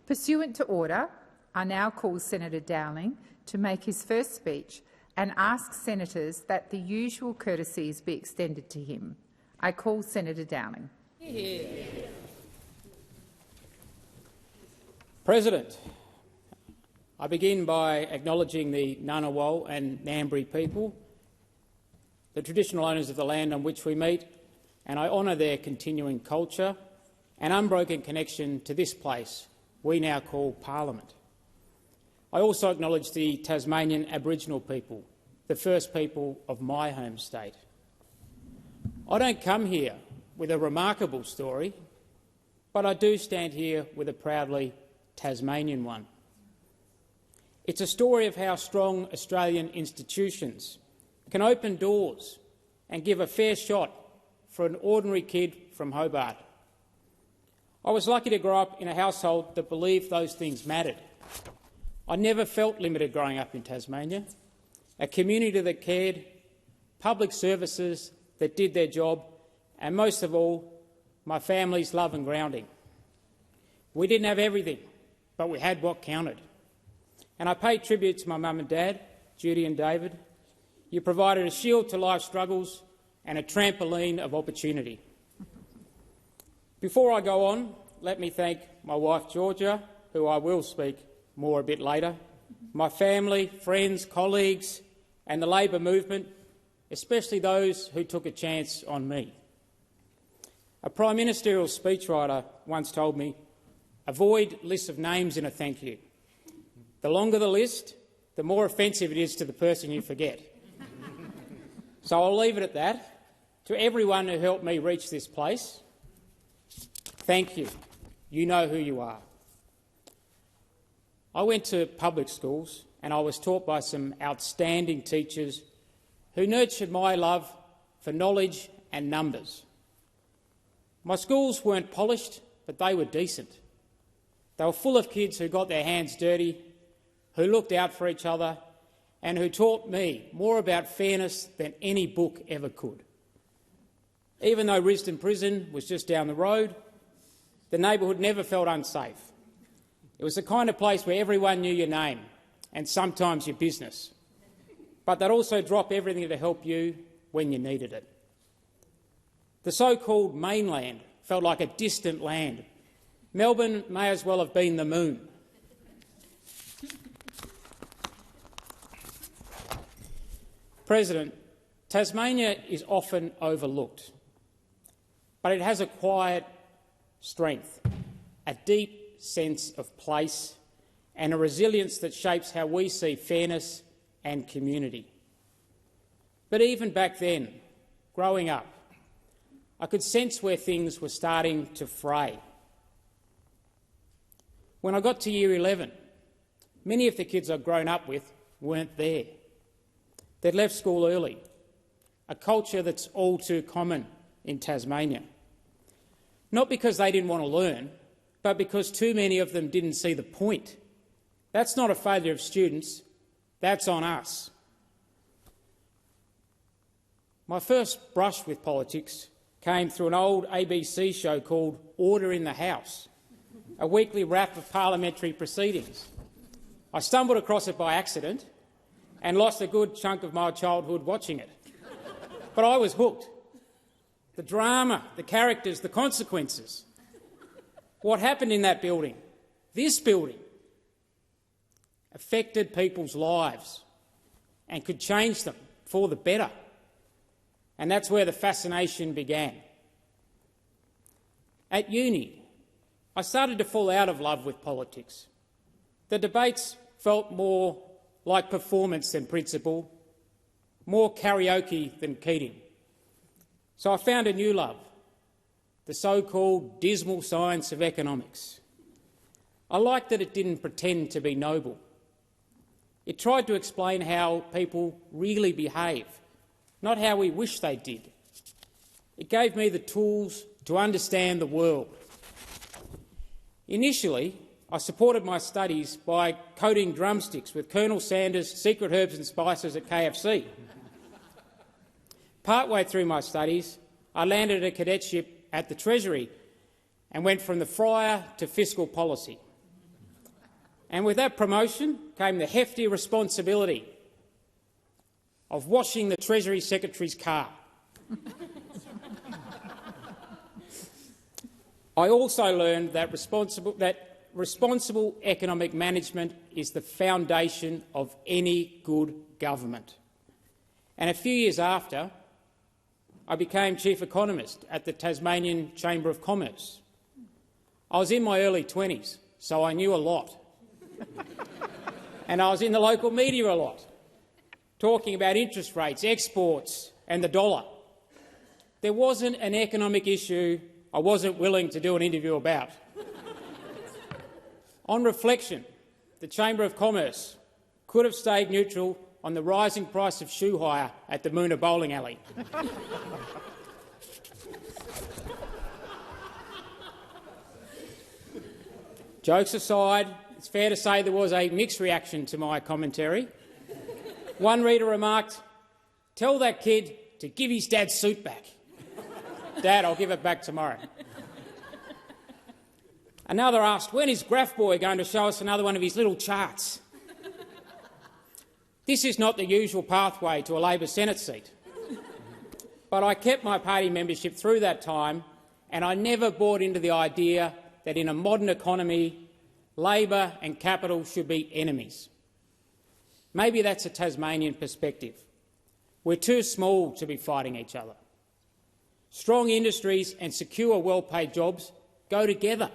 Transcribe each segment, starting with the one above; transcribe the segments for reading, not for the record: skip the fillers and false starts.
Pursuant to order, I now call Senator Dowling to make his first speech and ask senators that the usual courtesies be extended to him. I call Senator Dowling. President, I begin by acknowledging the Ngunnawal and Ngambri people, the traditional owners of the land on which we meet, and I honour their continuing culture and unbroken connection to this place we now call Parliament. I also acknowledge the Tasmanian Aboriginal people, the first people of my home state. I don't come here with a remarkable story, but I do stand here with a proudly Tasmanian one. It's a story of how strong Australian institutions can open doors and give a fair shot for an ordinary kid from Hobart. I was lucky to grow up in a household that believed those things mattered. I never felt limited growing up in Tasmania, a community that cared, public services that did their job, and most of all, my family's love and grounding. We didn't have everything, but we had what counted. And I pay tribute to my mum and dad, Judy and David. You provided a shield to life's struggles and a trampoline of opportunity. Before I go on, let me thank my wife Georgia, who I will speak more a bit later, my family, friends, colleagues and the Labor movement, especially those who took a chance on me. A Prime Ministerial speechwriter once told me, avoid lists of names in a thank you. The longer the list, the more offensive it is to the person you forget. So I'll leave it at that. To everyone who helped me reach this place, thank you. You know who you are. I went to public schools and I was taught by some outstanding teachers who nurtured my love for knowledge and numbers. My schools weren't polished, but they were decent. They were full of kids who got their hands dirty, who looked out for each other and who taught me more about fairness than any book ever could. Even though Risdon Prison was just down the road, the neighbourhood never felt unsafe. It was the kind of place where everyone knew your name and sometimes your business, but they'd also drop everything to help you when you needed it. The so-called mainland felt like a distant land. Melbourne may as well have been the moon. President, Tasmania is often overlooked, but it has a quiet strength, a deep sense of place and a resilience that shapes how we see fairness and community. But even back then, growing up, I could sense where things were starting to fray. When I got to Year 11, many of the kids I'd grown up with weren't there. They'd left school early, a culture that's all too common in Tasmania. Not because they didn't want to learn, but because too many of them didn't see the point. That's not a failure of students, that's on us. My first brush with politics came through an old ABC show called Order in the House, a weekly wrap of parliamentary proceedings. I stumbled across it by accident and lost a good chunk of my childhood watching it. But I was hooked. The drama, the characters, the consequences. What happened in that building, this building, affected people's lives and could change them for the better. And that's where the fascination began. At uni, I started to fall out of love with politics. The debates felt more like performance than principle, more karaoke than Keating. So I found a new love, the so-called dismal science of economics. I liked that it didn't pretend to be noble. It tried to explain how people really behave, not how we wish they did. It gave me the tools to understand the world. Initially, I supported my studies by coating drumsticks with Colonel Sanders' secret herbs and spices at KFC. Partway through my studies, I landed a cadetship at the Treasury and went from the Friar to fiscal policy. And with that promotion came the hefty responsibility of washing the Treasury Secretary's car. I also learned that responsible economic management is the foundation of any good government. And a few years after, I became chief economist at the Tasmanian Chamber of Commerce. I was in my early 20s, so I knew a lot. And I was in the local media a lot, talking about interest rates, exports and the dollar. There wasn't an economic issue I wasn't willing to do an interview about. On reflection, the Chamber of Commerce could have stayed neutral on the rising price of shoe hire at the Moona bowling alley. Jokes aside, it's fair to say there was a mixed reaction to my commentary. One reader remarked, "Tell that kid to give his dad's suit back." "Dad, I'll give it back tomorrow." Another asked, "When is Graph Boy going to show us another one of his little charts?" This is not the usual pathway to a Labor Senate seat. But I kept my party membership through that time, and I never bought into the idea that in a modern economy, Labor and capital should be enemies. Maybe that's a Tasmanian perspective. We're too small to be fighting each other. Strong industries and secure, well-paid jobs go together.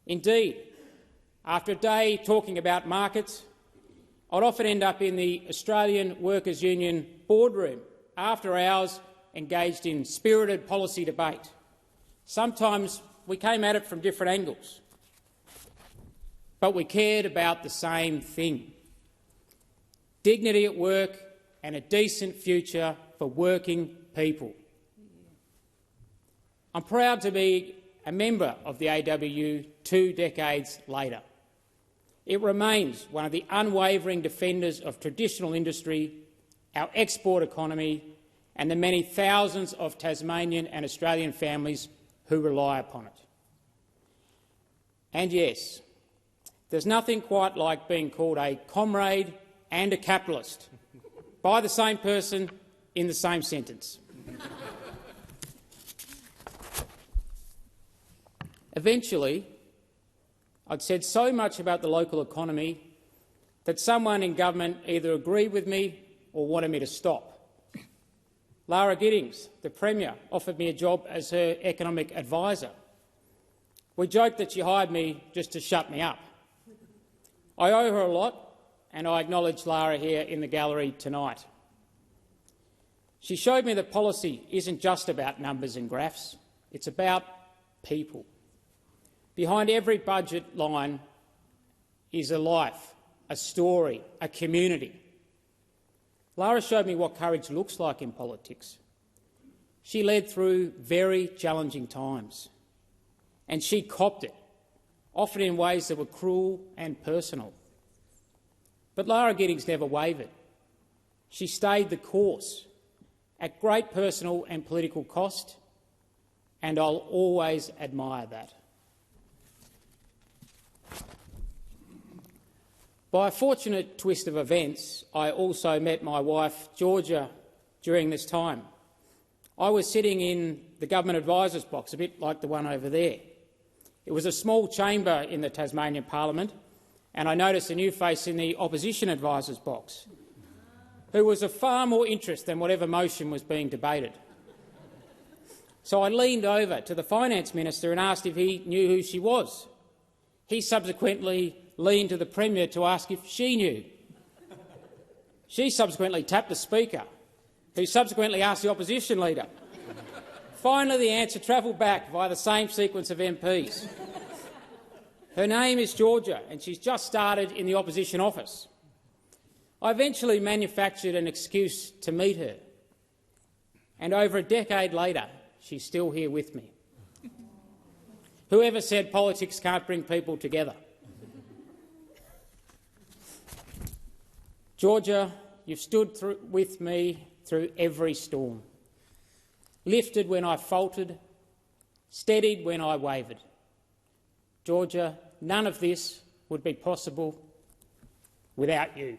Indeed, after a day talking about markets, I'd often end up in the Australian Workers' Union boardroom after hours, engaged in spirited policy debate. Sometimes we came at it from different angles, but we cared about the same thing: dignity at work and a decent future for working people. I'm proud to be a member of the AWU 2 decades later. It remains one of the unwavering defenders of traditional industry, our export economy and the many thousands of Tasmanian and Australian families who rely upon it. And yes, there's nothing quite like being called a comrade and a capitalist by the same person in the same sentence. Eventually, I'd said so much about the local economy that someone in government either agreed with me or wanted me to stop. Lara Giddings, the Premier, offered me a job as her economic advisor. We joked that she hired me just to shut me up. I owe her a lot, and I acknowledge Lara here in the gallery tonight. She showed me that policy isn't just about numbers and graphs, it's about people. Behind every budget line is a life, a story, a community. Lara showed me what courage looks like in politics. She led through very challenging times, and she copped it, often in ways that were cruel and personal. But Lara Giddings never wavered. She stayed the course, at great personal and political cost, and I'll always admire that. By a fortunate twist of events, I also met my wife, Georgia, during this time. I was sitting in the government advisors box, a bit like the one over there. It was a small chamber in the Tasmanian Parliament, and I noticed a new face in the opposition advisors box, who was of far more interest than whatever motion was being debated. So I leaned over to the Finance Minister and asked if he knew who she was. He subsequently leaned to the Premier to ask if she knew. She subsequently tapped the Speaker, who subsequently asked the Opposition Leader. Finally, the answer travelled back via the same sequence of MPs. Her name is Georgia, and she's just started in the Opposition office. I eventually manufactured an excuse to meet her, and over a decade later, she's still here with me. Whoever said politics can't bring people together? Georgia, you've stood with me through every storm, lifted when I faltered, steadied when I wavered. Georgia, none of this would be possible without you.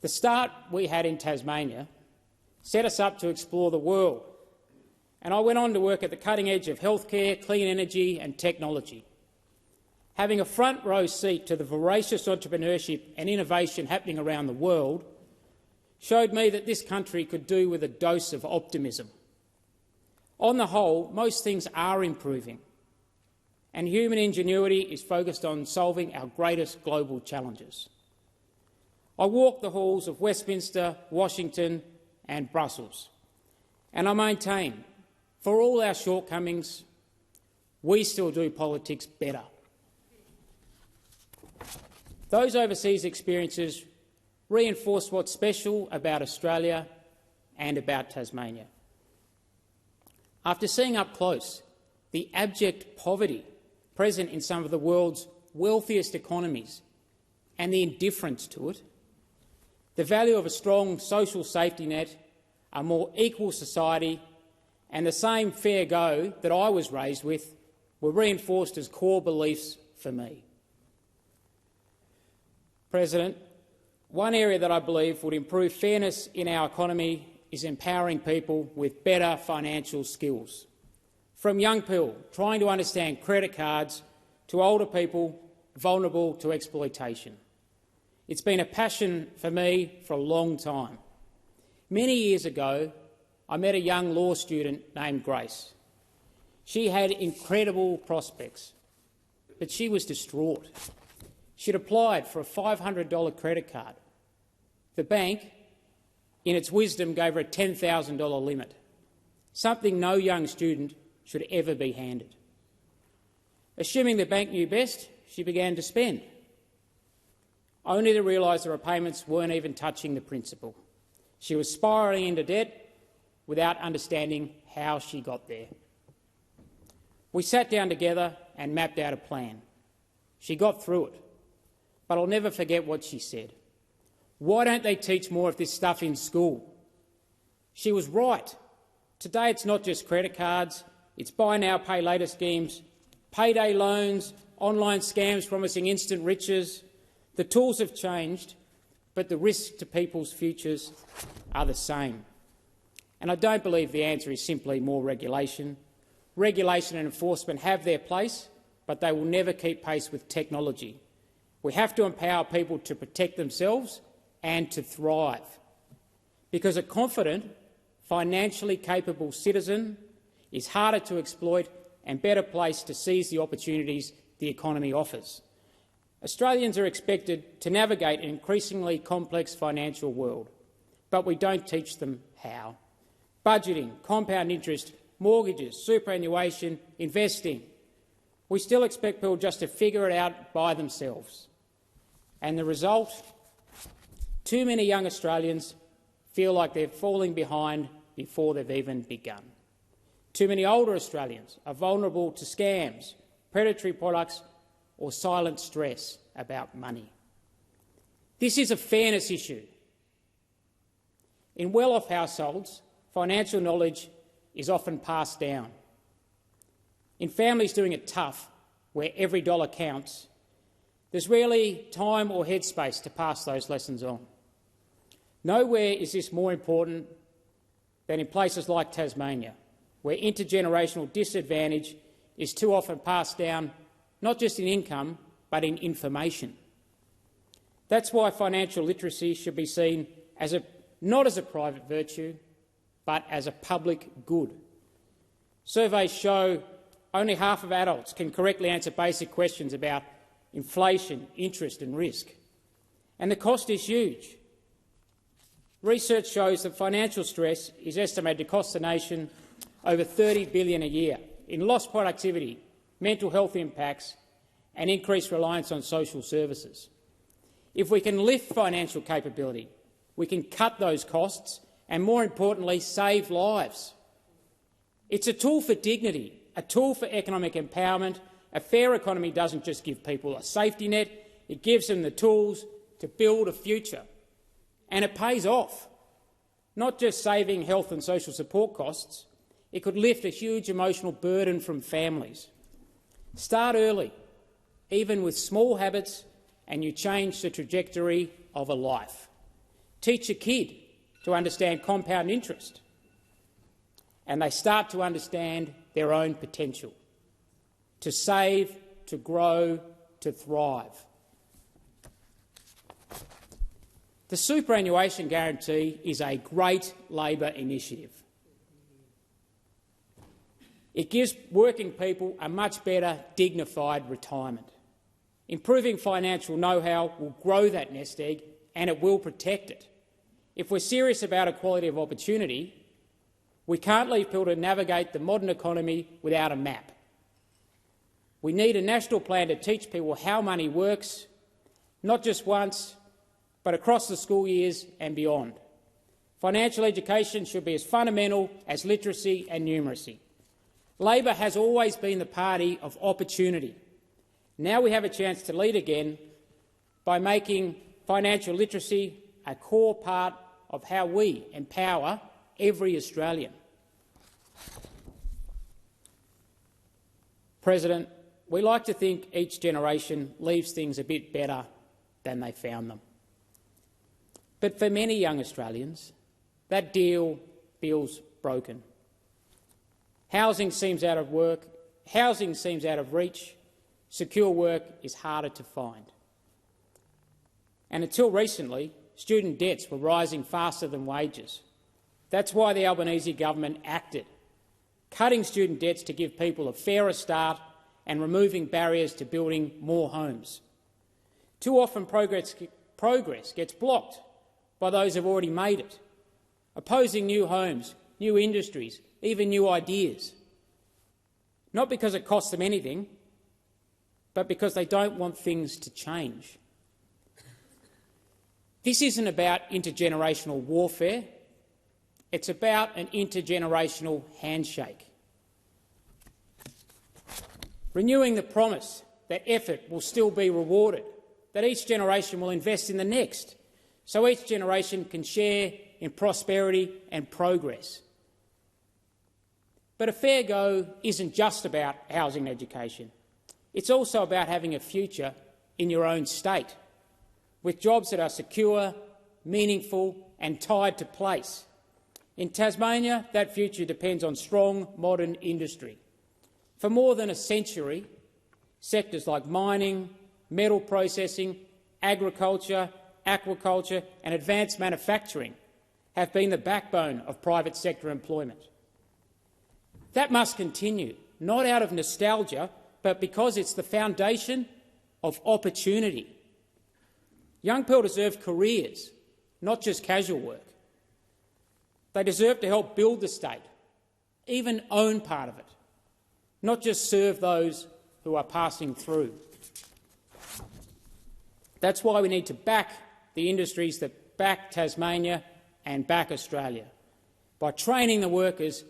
The start we had in Tasmania set us up to explore the world, and I went on to work at the cutting edge of healthcare, clean energy and technology. Having a front row seat to the voracious entrepreneurship and innovation happening around the world showed me that this country could do with a dose of optimism. On the whole, most things are improving, and human ingenuity is focused on solving our greatest global challenges. I walk the halls of Westminster, Washington and Brussels, and I maintain, for all our shortcomings, we still do politics better. Those overseas experiences reinforce what's special about Australia and about Tasmania. After seeing up close the abject poverty present in some of the world's wealthiest economies and the indifference to it, the value of a strong social safety net, a more equal society and the same fair go that I was raised with were reinforced as core beliefs for me. President, one area that I believe would improve fairness in our economy is empowering people with better financial skills. From young people trying to understand credit cards to older people vulnerable to exploitation. It's been a passion for me for a long time. Many years ago, I met a young law student named Grace. She had incredible prospects, but she was distraught. She'd applied for a $500 credit card. The bank, in its wisdom, gave her a $10,000 limit, something no young student should ever be handed. Assuming the bank knew best, she began to spend, only to realise the repayments weren't even touching the principal. She was spiralling into debt without understanding how she got there. We sat down together and mapped out a plan. She got through it, but I'll never forget what she said. Why don't they teach more of this stuff in school? She was right. Today it's not just credit cards, it's buy now, pay later schemes, payday loans, online scams promising instant riches. The tools have changed, but the risks to people's futures are the same. And I don't believe the answer is simply more regulation. Regulation and enforcement have their place, but they will never keep pace with technology. We have to empower people to protect themselves and to thrive, because a confident, financially capable citizen is harder to exploit and better placed to seize the opportunities the economy offers. Australians are expected to navigate an increasingly complex financial world, but we don't teach them how. Budgeting, compound interest, mortgages, superannuation, investing. We still expect people just to figure it out by themselves. And the result? Too many young Australians feel like they're falling behind before they've even begun. Too many older Australians are vulnerable to scams, predatory products or silent stress about money. This is a fairness issue. In well-off households, financial knowledge is often passed down. In families doing it tough, where every dollar counts, there's rarely time or headspace to pass those lessons on. Nowhere is this more important than in places like Tasmania, where intergenerational disadvantage is too often passed down not just in income but in information. That's why financial literacy should be seen as not as a private virtue but as a public good. Surveys show only half of adults can correctly answer basic questions about inflation, interest and risk. And the cost is huge. Research shows that financial stress is estimated to cost the nation over $30 billion a year in lost productivity, mental health impacts and increased reliance on social services. If we can lift financial capability, we can cut those costs and, more importantly, save lives. It's a tool for dignity, a tool for economic empowerment. A fair economy doesn't just give people a safety net, it gives them the tools to build a future. And it pays off. Not just saving health and social support costs, it could lift a huge emotional burden from families. Start early. even with small habits, and you change the trajectory of a life. Teach a kid to understand compound interest, and they start to understand their own potential, to save, to grow, to thrive. The superannuation guarantee is a great Labor initiative. It gives working people a much better, dignified retirement. Improving financial know-how will grow that nest egg and it will protect it. If we're serious about equality of opportunity, we can't leave people to navigate the modern economy without a map. We need a national plan to teach people how money works, not just once, but across the school years and beyond. Financial education should be as fundamental as literacy and numeracy. Labor has always been the party of opportunity. Now we have a chance to lead again by making financial literacy a core part of how we empower every Australian. President, we like to think each generation leaves things a bit better than they found them. But for many young Australians, that deal feels broken. Housing seems out of reach. Secure work is harder to find. And until recently, student debts were rising faster than wages. That's why the Albanese government acted, cutting student debts to give people a fairer start and removing barriers to building more homes. Too often progress gets blocked by those who've already made it, opposing new homes, new industries, even new ideas. Not because it costs them anything, but because they don't want things to change. This isn't about intergenerational warfare. It's about an intergenerational handshake. Renewing the promise that effort will still be rewarded, that each generation will invest in the next, so each generation can share in prosperity and progress. But a fair go isn't just about housing and education. It's also about having a future in your own state, with jobs that are secure, meaningful and tied to place. In Tasmania, that future depends on strong, modern industry. For more than a century, sectors like mining, metal processing, agriculture, aquaculture and advanced manufacturing have been the backbone of private sector employment. That must continue, not out of nostalgia, but because it's the foundation of opportunity. Young people deserve careers, not just casual work. They deserve to help build the state, even own part of it, not just serve those who are passing through. That's why we need to back the industries that back Tasmania and back Australia, by training the workers,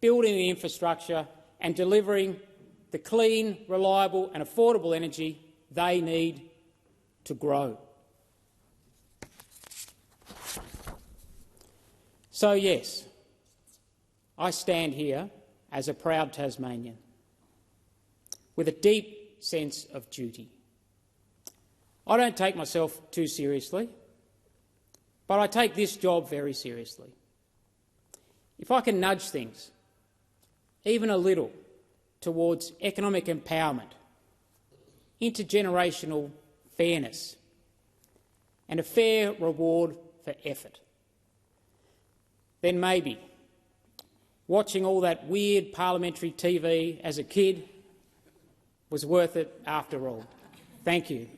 building the infrastructure and delivering the clean, reliable and affordable energy they need to grow. So yes, I stand here as a proud Tasmanian with a deep sense of duty. I don't take myself too seriously, but I take this job very seriously. If I can nudge things, even a little, towards economic empowerment, intergenerational fairness and a fair reward for effort, then maybe watching all that weird parliamentary TV as a kid was worth it after all. Thank you.